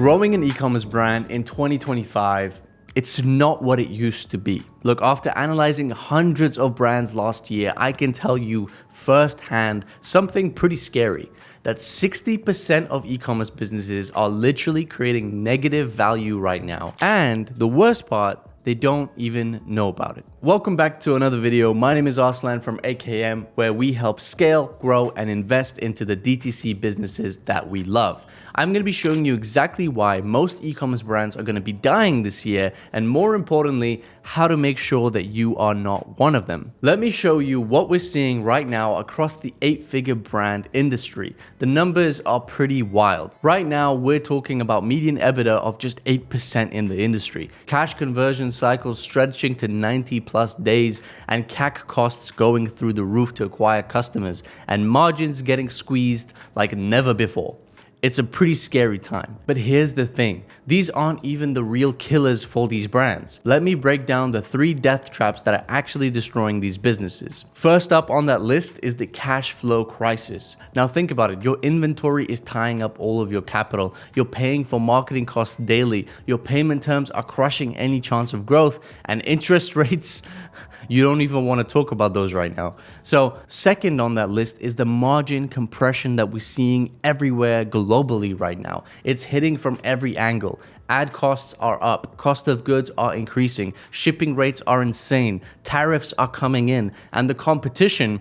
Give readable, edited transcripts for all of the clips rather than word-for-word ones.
Growing an e-commerce brand in 2025, it's not what it used to be. Look, after analyzing hundreds of brands last year, I can tell you firsthand something pretty scary, that 60% of e-commerce businesses are literally creating negative value right now. And the worst part, they don't even know about it. Welcome back to another video. My name is Arsalan from AKM, where we help scale, grow, and invest into the DTC businesses that we love. I'm going to be showing you exactly why most e-commerce brands are going to be dying this year, and more importantly, how to make sure that you are not one of them. Let me show you what we're seeing right now across the 8-figure brand industry. The numbers are pretty wild. Right now, we're talking about median EBITDA of just 8% in the industry, cash conversion cycles stretching to 90+ days, and CAC costs going through the roof to acquire customers, and margins getting squeezed like never before. It's a pretty scary time. But here's the thing, these aren't even the real killers for these brands. Let me break down the 3 death traps that are actually destroying these businesses. First up on that list is the cash flow crisis. Now think about it, your inventory is tying up all of your capital. You're paying for marketing costs daily. Your payment terms are crushing any chance of growth, and interest rates, you don't even want to talk about those right now. So second on that list is the margin compression that we're seeing everywhere globally right now. It's hitting from every angle. Ad costs are up, cost of goods are increasing, shipping rates are insane, tariffs are coming in, and the competition,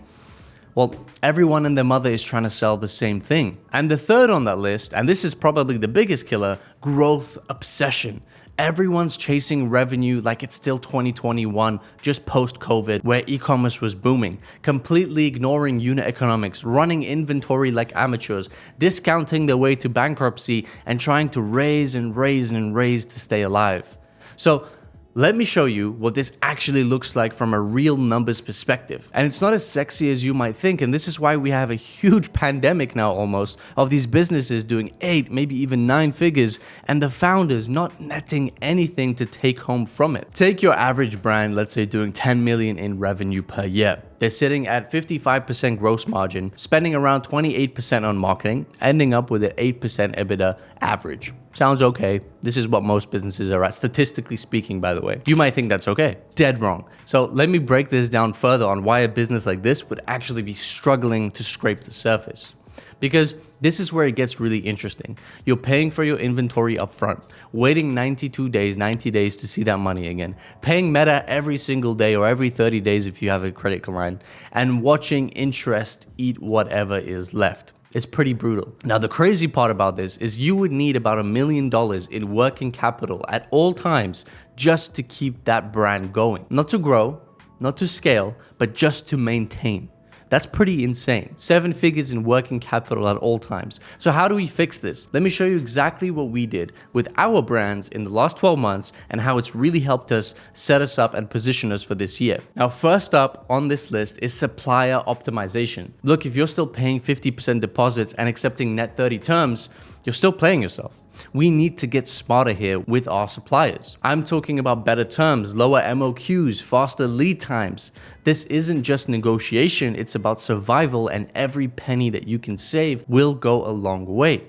well, everyone and their mother is trying to sell the same thing. And the third on that list, and this is probably the biggest killer, growth obsession. Everyone's chasing revenue like it's still 2021, just post-COVID, where e-commerce was booming, completely ignoring unit economics, running inventory like amateurs, discounting their way to bankruptcy, and trying to raise and raise and raise to stay alive. So let me show you what this actually looks like from a real numbers perspective. And it's not as sexy as you might think, and this is why we have a huge pandemic now almost of these businesses doing 8, maybe even 9 figures, and the founders not netting anything to take home from it. Take your average brand, let's say doing 10 million in revenue per year. They're sitting at 55% gross margin, spending around 28% on marketing, ending up with an 8% EBITDA average. Sounds okay. This is what most businesses are at, statistically speaking, by the way. You might think that's okay. Dead wrong. So let me break this down further on why a business like this would actually be struggling to scrape the surface. Because this is where it gets really interesting. You're paying for your inventory upfront, waiting 90 days to see that money again, paying Meta every single day or every 30 days if you have a credit line, and watching interest eat whatever is left. It's pretty brutal. Now, the crazy part about this is you would need about $1 million in working capital at all times just to keep that brand going. Not to grow, not to scale, but just to maintain. That's pretty insane. 7 figures in working capital at all times. So how do we fix this? Let me show you exactly what we did with our brands in the last 12 months and how it's really helped us set us up and position us for this year. Now, first up on this list is supplier optimization. Look, if you're still paying 50% deposits and accepting net 30 terms, you're still playing yourself. We need to get smarter here with our suppliers. I'm talking about better terms, lower MOQs, faster lead times. This isn't just negotiation, it's about survival, and every penny that you can save will go a long way.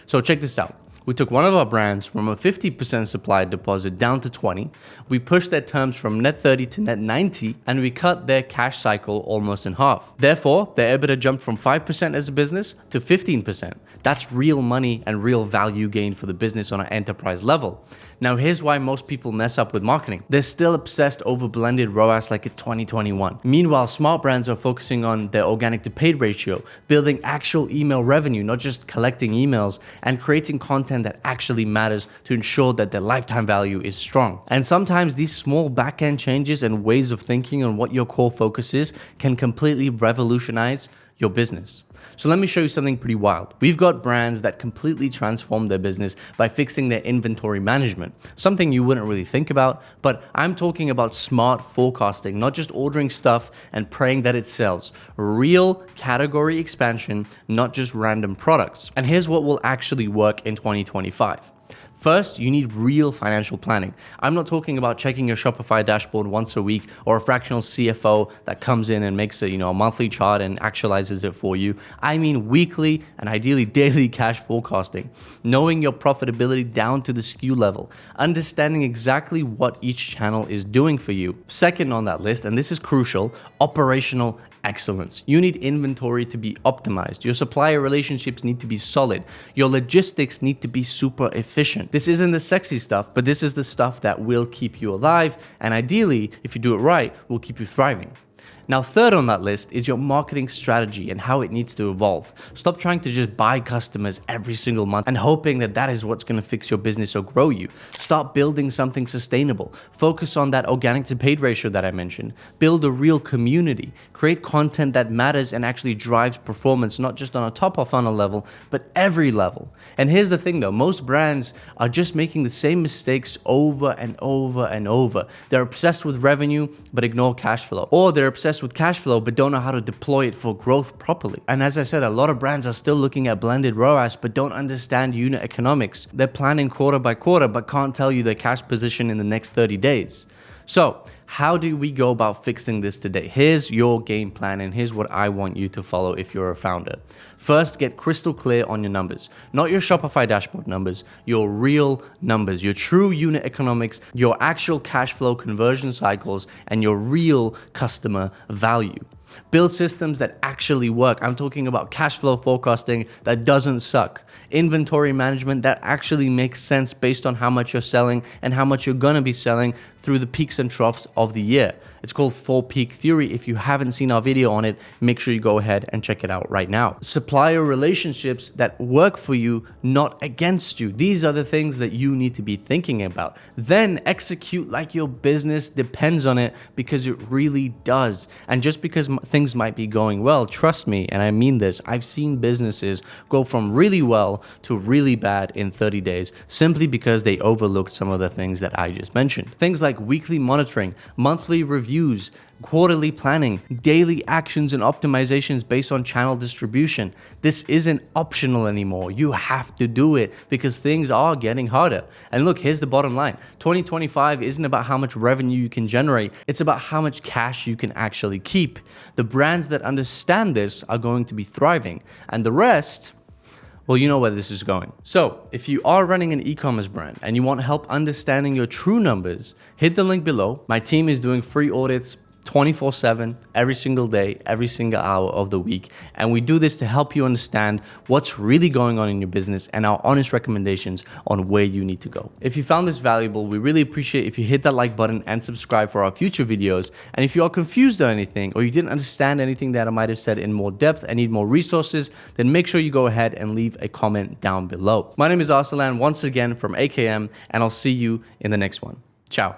So check this out. We took one of our brands from a 50% supplier deposit down to 20. We pushed their terms from net 30 to net 90, and we cut their cash cycle almost in half. Therefore, their EBITDA jumped from 5% as a business to 15%. That's real money and real value gain for the business on an enterprise level. Now, here's why most people mess up with marketing. They're still obsessed over blended ROAS like it's 2021. Meanwhile, smart brands are focusing on their organic to paid ratio, building actual email revenue, not just collecting emails, and creating content that actually matters to ensure that their lifetime value is strong. And sometimes these small back-end changes and ways of thinking on what your core focus is can completely revolutionize your business. So let me show you something pretty wild. We've got brands that completely transform their business by fixing their inventory management, something you wouldn't really think about, but I'm talking about smart forecasting, not just ordering stuff and praying that it sells. Real category expansion, not just random products. And here's what will actually work in 2025. First, you need real financial planning. I'm not talking about checking your Shopify dashboard once a week or a fractional CFO that comes in and makes a monthly chart and actualizes it for you. I mean weekly and ideally daily cash forecasting, knowing your profitability down to the SKU level, understanding exactly what each channel is doing for you. Second on that list, and this is crucial, operational excellence. You need inventory to be optimized. Your supplier relationships need to be solid. Your logistics need to be super efficient. This isn't the sexy stuff, but this is the stuff that will keep you alive, and ideally, if you do it right, will keep you thriving. Now, third on that list is your marketing strategy and how it needs to evolve. Stop trying to just buy customers every single month and hoping that that is what's going to fix your business or grow you. Start building something sustainable. Focus on that organic to paid ratio that I mentioned. Build a real community. Create content that matters and actually drives performance, not just on a top of funnel level, but every level. And here's the thing though, most brands are just making the same mistakes over and over and over. They're obsessed with revenue, but ignore cash flow. Or they're obsessed with cash flow but don't know how to deploy it for growth properly. And as I said, a lot of brands are still looking at blended ROAS but don't understand unit economics. They're planning quarter by quarter but can't tell you their cash position in the next 30 days. So how do we go about fixing this today? Here's your game plan and here's what I want you to follow if you're a founder. First, get crystal clear on your numbers. Not your Shopify dashboard numbers, your real numbers, your true unit economics, your actual cash flow conversion cycles, and your real customer value. Build systems that actually work. I'm talking about cash flow forecasting that doesn't suck. Inventory management that actually makes sense based on how much you're selling and how much you're gonna be selling through the peaks and troughs of the year. It's called 4-peak theory. If you haven't seen our video on it, make sure you go ahead and check it out right now. Supplier relationships that work for you, not against you. These are the things that you need to be thinking about. Then execute like your business depends on it, because it really does. And just because things might be going well, trust me, and I mean this, I've seen businesses go from really well to really bad in 30 days simply because they overlooked some of the things that I just mentioned. Things like weekly monitoring, monthly reviews, quarterly planning, daily actions and optimizations based on channel distribution. This isn't optional anymore. You have to do it because things are getting harder. And look, here's the bottom line. 2025 isn't about how much revenue you can generate. It's about how much cash you can actually keep. The brands that understand this are going to be thriving, and the rest, well, you know where this is going. So if you are running an e-commerce brand and you want help understanding your true numbers, hit the link below. My team is doing free audits 24/7, every single day, every single hour of the week. And we do this to help you understand what's really going on in your business and our honest recommendations on where you need to go. If you found this valuable, we really appreciate if you hit that like button and subscribe for our future videos. And if you are confused on anything or you didn't understand anything that I might have said in more depth and need more resources, then make sure you go ahead and leave a comment down below. My name is Arsalan once again from AKM, and I'll see you in the next one. Ciao.